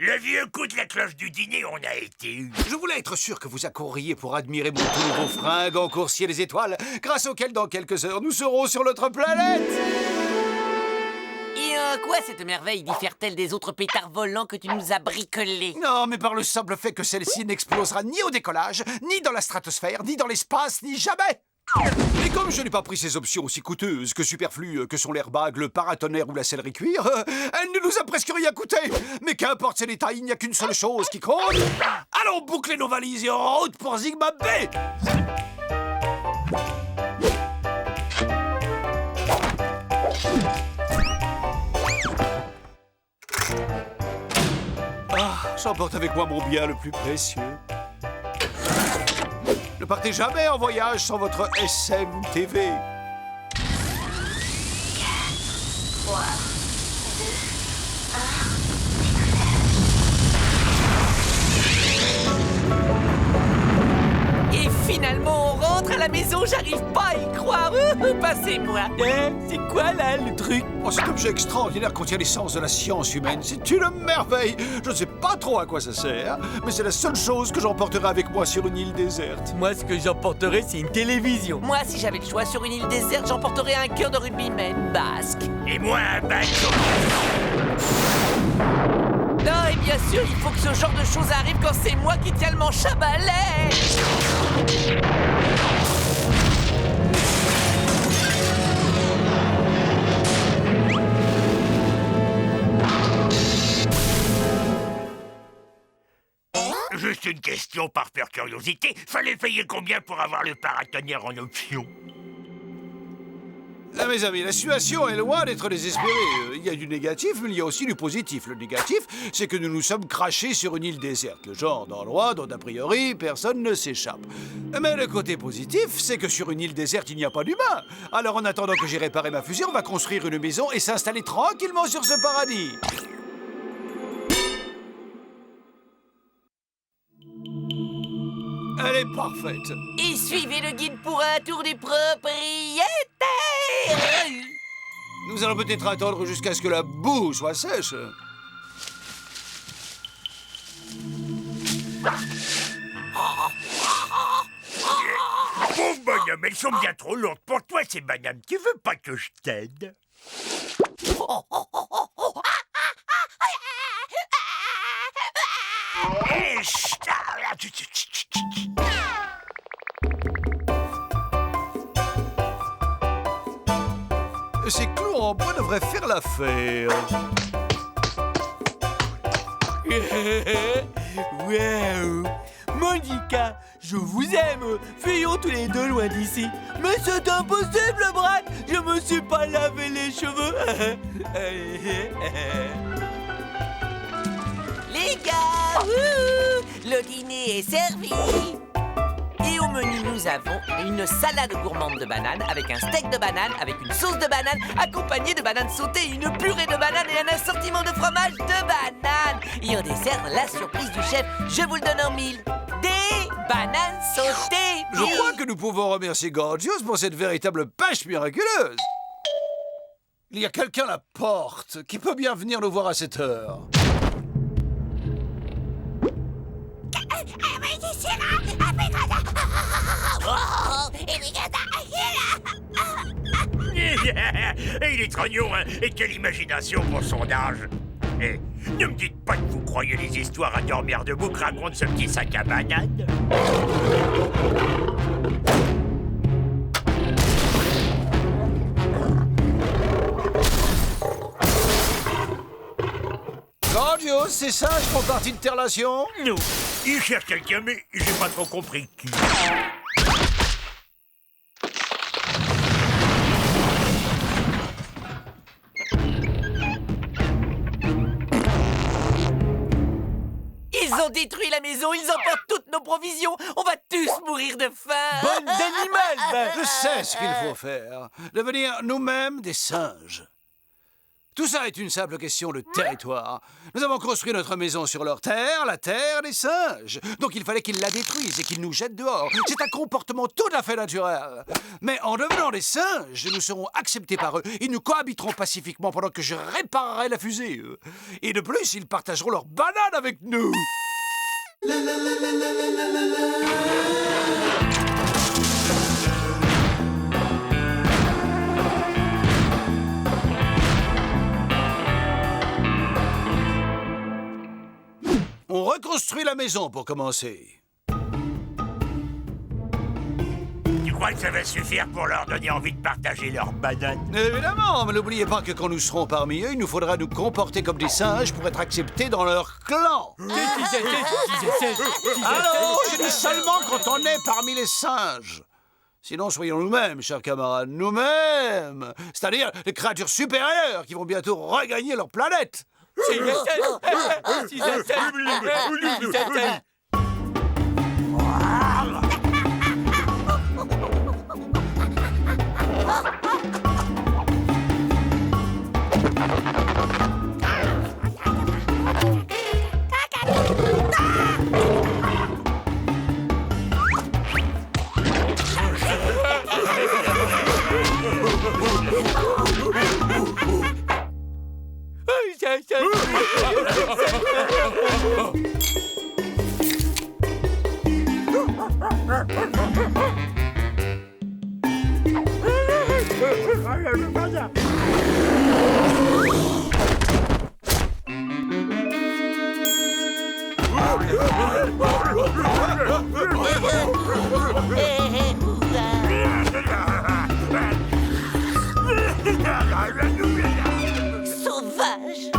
Le vieux coup de la cloche du dîner, on a été. Je voulais être sûr que vous accourriez pour admirer mon tout nouveau fringue en coursier des étoiles, grâce auquel dans quelques heures nous serons sur notre planète. Et en quoi cette merveille diffère-t-elle des autres pétards volants que tu nous as bricolés? Non, mais par le simple fait que celle-ci n'explosera ni au décollage, ni dans la stratosphère, ni dans l'espace, ni jamais. Et comme je n'ai pas pris ces options aussi coûteuses que superflues que sont l'airbag, le paratonnerre ou la sellerie cuir, elle ne nous a presque rien coûté. Mais qu'importe ces détails, il n'y a qu'une seule chose qui compte. Allons boucler nos valises et en route pour Sigma B. J'emporte avec moi mon bien le plus précieux. Ne partez jamais en voyage sans votre SMTV. 3, 2, 1, Et finalement, on rentre à la maison, j'arrive pas à y croire. Passez-moi. C'est quoi là le truc? Oh, cet objet extraordinaire contient l'essence de la science humaine. C'est une merveille. Je ne sais pas trop à quoi ça sert, mais c'est la seule chose que j'emporterai avec moi sur une île déserte. Moi, ce que j'emporterais, c'est une télévision. Moi, si j'avais le choix sur une île déserte, j'emporterais un cœur de rugbyman basque. Et moi, un bateau. Non, et bien sûr, il faut que ce genre de choses arrive quand c'est moi qui tiens le manche à balai. Juste une question par pure curiosité. Fallait payer combien pour avoir le paratonnerre en option? Ah, mes amis, la situation est loin d'être désespérée. Il y a du négatif, mais il y a aussi du positif. Le négatif, c'est que nous nous sommes crachés sur une île déserte. Le genre d'endroit dont, a priori, personne ne s'échappe. Mais le côté positif, c'est que sur une île déserte, il n'y a pas d'humains. Alors, en attendant que j'ai réparé ma fusée, on va construire une maison et s'installer tranquillement sur ce paradis. Elle est parfaite. Et suivez le guide pour un tour du propriétaire. Nous allons peut-être attendre jusqu'à ce que la boue soit sèche. Pauvre bonhomme, elles sont bien trop lourdes pour toi, ces bananes. Tu veux pas que je t'aide? Eh, chut, ah, chut, chut, chut, chut, chut. Ces clous en bois devraient faire l'affaire. Waouh! Monica, je vous aime! Fuyons tous les deux loin d'ici! Mais c'est impossible, Braque! Je me suis pas lavé les cheveux! Les gars, le dîner est servi. Et au menu, nous avons une salade gourmande de bananes avec un steak de banane, avec une sauce de banane, accompagnée de bananes sautées, une purée de bananes et un assortiment de fromage de banane. Et au dessert, la surprise du chef, je vous le donne en mille. Des bananes sautées. Je crois que nous pouvons remercier Gorgios pour cette véritable pêche miraculeuse. Il y a quelqu'un à la porte qui peut bien venir nous voir à cette heure. Il est trognon, hein? Et quelle imagination pour son âge! Eh, ne me dites pas que vous croyez les histoires à dormir debout que raconte ce petit sac à bananes. Gorgios, ces singes font partie de tes relations? Non, il cherche quelqu'un, mais j'ai pas trop compris qui. Ils ont détruit la maison, ils emportent toutes nos provisions. On va tous mourir de faim. Bande d'animal! Je sais ce qu'il faut faire. Devenir nous-mêmes des singes. Tout ça est une simple question de territoire. Nous avons construit notre maison sur leur terre, la terre des singes. Donc il fallait qu'ils la détruisent et qu'ils nous jettent dehors. C'est un comportement tout à fait naturel. Mais en devenant des singes, nous serons acceptés par eux. Ils nous cohabiteront pacifiquement pendant que je réparerai la fusée. Et de plus, ils partageront leurs bananes avec nous. On reconstruit la maison pour commencer. Tu crois que ça va suffire pour leur donner envie de partager leurs bananes? Évidemment, mais n'oubliez pas que quand nous serons parmi eux, il nous faudra nous comporter comme des singes pour être acceptés dans leur clan. Alors, je dis seulement quand on est parmi les singes. Sinon, soyons nous-mêmes, chers camarades, nous-mêmes. C'est-à-dire les créatures supérieures qui vont bientôt regagner leur planète. Sauvage.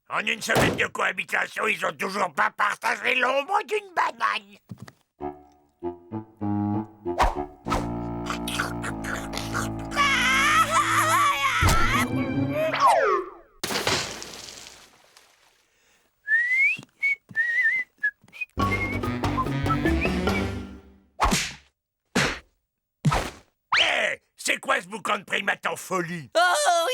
En une semaine de cohabitation, ils ont toujours pas partagé l'ombre d'une banane. C'est quoi ce boucan de primates en folie? Oh,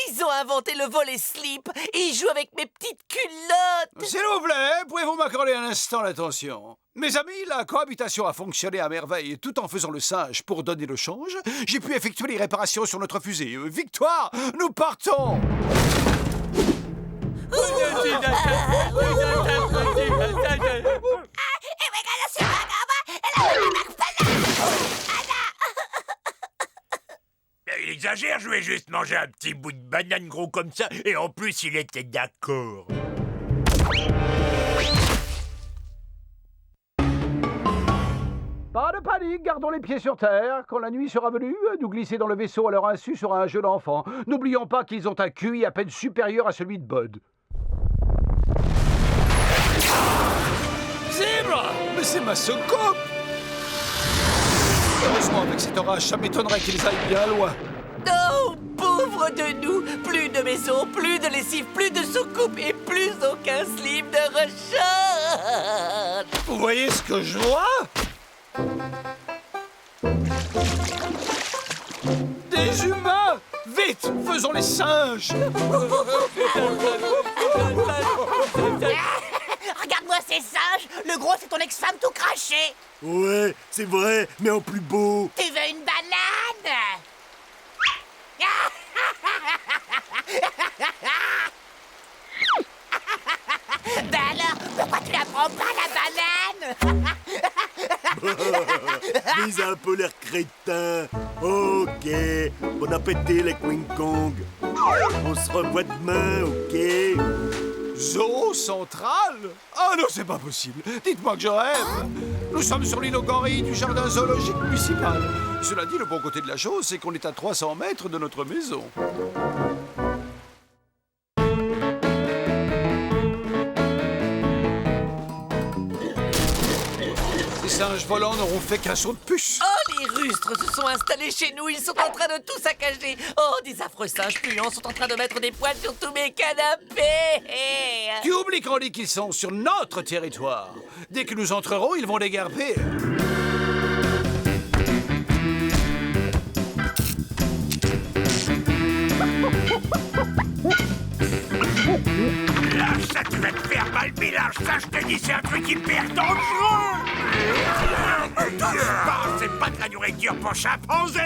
ils ont inventé le volet slip et ils jouent avec mes petites culottes. S'il vous plaît, pouvez-vous m'accorder un instant d'attention? Mes amis, la cohabitation a fonctionné à merveille. Tout en faisant le singe pour donner le change, j'ai pu effectuer les réparations sur notre fusée. Victoire, nous partons! Il exagère, je vais juste manger un petit bout de banane gros comme ça, et en plus il était d'accord. Pas de panique, gardons les pieds sur terre. Quand la nuit sera venue, nous glisser dans le vaisseau à leur insu sera un jeu d'enfant. N'oublions pas qu'ils ont un QI à peine supérieur à celui de Bud. Zebra! Mais c'est ma soucoupe! Heureusement, avec cet orage, ça m'étonnerait qu'ils aillent bien loin. Oh, pauvre de nous! Plus de maison, plus de lessive, plus de soucoupe et plus aucun slip de recharge! Vous voyez ce que je vois? Des humains! Vite, faisons les singes! Regarde-moi ces singes! Le gros, c'est ton ex-femme tout craché! Ouais, c'est vrai, mais en plus beau. Tu veux une banane? Ben alors, pourquoi tu la prends pas, la banane? Mais ils ont un peu l'air crétin. Ok, bon appétit les King Kong. On se revoit demain, ok? Zoo central? Ah non, c'est pas possible. Dites-moi que je rêve. Nous sommes sur l'île aux gorilles du jardin zoologique municipal. Cela dit, le bon côté de la chose, c'est qu'on est à 300 mètres de notre maison. Ces singes volants n'auront fait qu'un saut de puce. Oh, les rustres se sont installés chez nous. Ils sont en train de tout saccager. Oh, des affreux singes puants sont en train de mettre des poils sur tous mes canapés. Tu oublies qu'on dit qu'ils sont sur notre territoire. Dès que nous entrerons, ils vont déguerpir. Lâche ça, tu vas te faire mal, mais lâche ça, je te dis, c'est un truc hyper dangereux. C'est pas de la nourriture pour chimpanzés.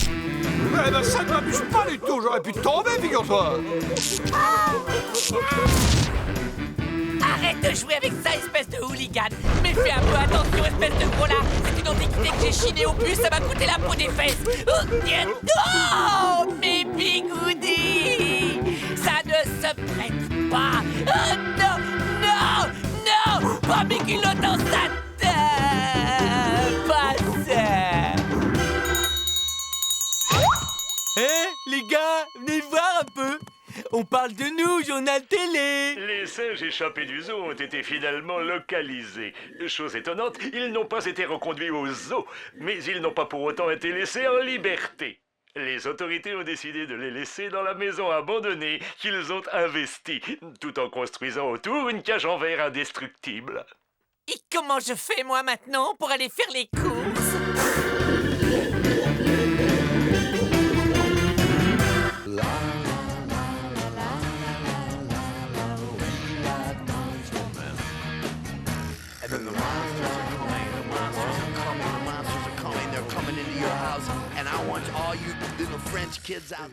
Eh ben, ça ne m'amuse pas du tout. J'aurais pu tomber, figure-toi. Arrête de jouer avec ça, espèce de hooligan. Mais fais un peu attention, espèce de gros là. C'est une antiquité que j'ai chiné au plus, ça m'a coûté la peau des fesses. Oh, mes bigoudis. Ça ne se prête pas. Oh, non, non, non. Pas mes culottes dans sa tête. Pas ça. Hé, les gars, venez voir un peu. On parle de nous, journal télé. Les singes échappés du zoo ont été finalement localisés. Chose étonnante, ils n'ont pas été reconduits au zoo, mais ils n'ont pas pour autant été laissés en liberté. Les autorités ont décidé de les laisser dans la maison abandonnée qu'ils ont investie, tout en construisant autour une cage en verre indestructible. Et comment je fais, moi, maintenant, pour aller faire les courses? The monsters are coming, they're coming into your house, and I want all you little French kids out